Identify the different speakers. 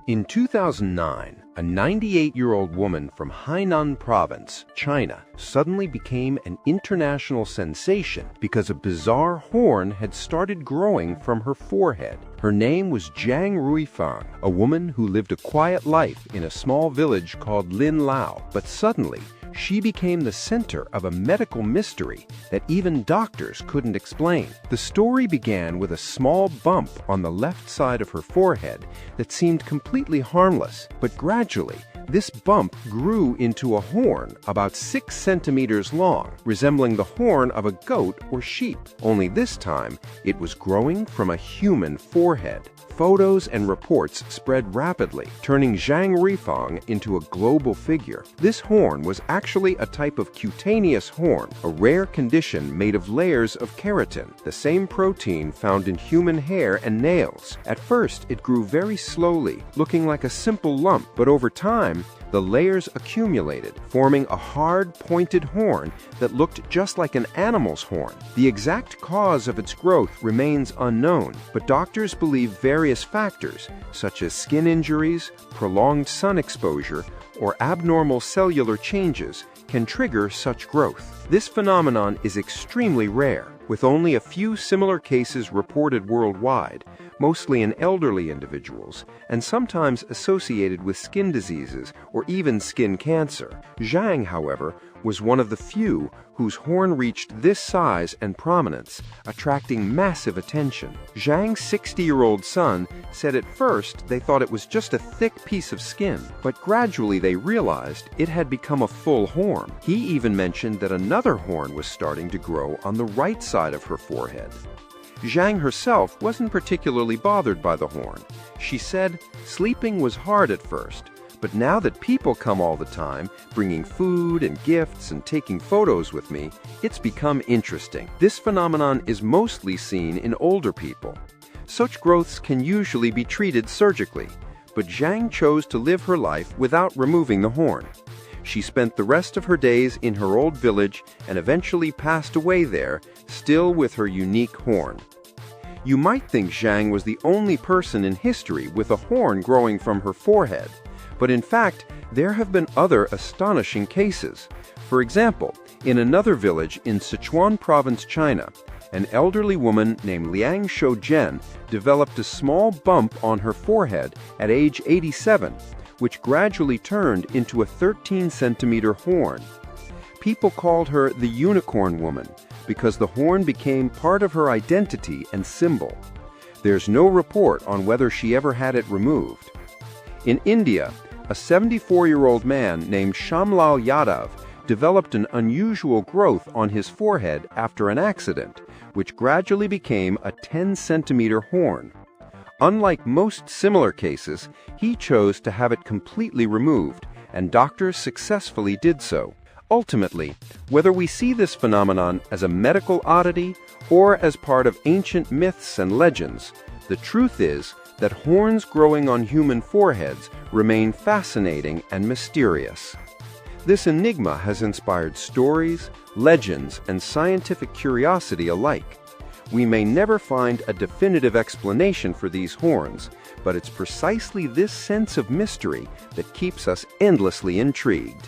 Speaker 1: In 2009, a 98-year-old woman from Hunan province, China, suddenly became an international sensation because a bizarre horn had started growing from her forehead. Her name was Zhang Ruifang, a woman who lived a quiet life in a small village called Lin Lao, but suddenly, she became the center of a medical mystery that even doctors couldn't explain. The story began with a small bump on the left side of her forehead that seemed completely harmless, but gradually, this bump grew into a horn about 6 centimeters long, resembling the horn of a goat or sheep. Only this time, it was growing from a human forehead. Photos and reports spread rapidly, turning Zhang Ruifang into a global figure. This horn was actually a type of cutaneous horn, a rare condition made of layers of keratin, the same protein found in human hair and nails. At first, it grew very slowly, looking like a simple lump, but over time, the layers accumulated, forming a hard, pointed horn that looked just like an animal's horn. The exact cause of its growth remains unknown, but doctors believe various factors, such as skin injuries, prolonged sun exposure, or abnormal cellular changes, can trigger such growth. This phenomenon is extremely rare, with only a few similar cases reported worldwide, mostly in elderly individuals, and sometimes associated with skin diseases or even skin cancer. Zhang, however, was one of the few whose horn reached this size and prominence, attracting massive attention. Zhang's 60-year-old son said at first they thought it was just a thick piece of skin, but gradually they realized it had become a full horn. He even mentioned that another horn was starting to grow on the right side of her forehead. Zhang herself wasn't particularly bothered by the horn. She said, "Sleeping was hard at first, but now that people come all the time, bringing food and gifts and taking photos with me, it's become interesting." This phenomenon is mostly seen in older people. Such growths can usually be treated surgically, but Zhang chose to live her life without removing the horn. She spent the rest of her days in her old village and eventually passed away there, still with her unique horn. You might think Zhang was the only person in history with a horn growing from her forehead, but in fact, there have been other astonishing cases. For example, in another village in Sichuan province, China, an elderly woman named Liang Shoujian developed a small bump on her forehead at age 87, which gradually turned into a 13-centimeter horn. People called her the Unicorn Woman because the horn became part of her identity and symbol. There's no report on whether she ever had it removed. In India, a 74-year-old man named Shamlal Yadav developed an unusual growth on his forehead after an accident, which gradually became a 10-centimeter horn. Unlike most similar cases, he chose to have it completely removed, and doctors successfully did so. Ultimately, whether we see this phenomenon as a medical oddity or as part of ancient myths and legends, the truth is that horns growing on human foreheads remain fascinating and mysterious. This enigma has inspired stories, legends, and scientific curiosity alike. We may never find a definitive explanation for these horns, but it's precisely this sense of mystery that keeps us endlessly intrigued.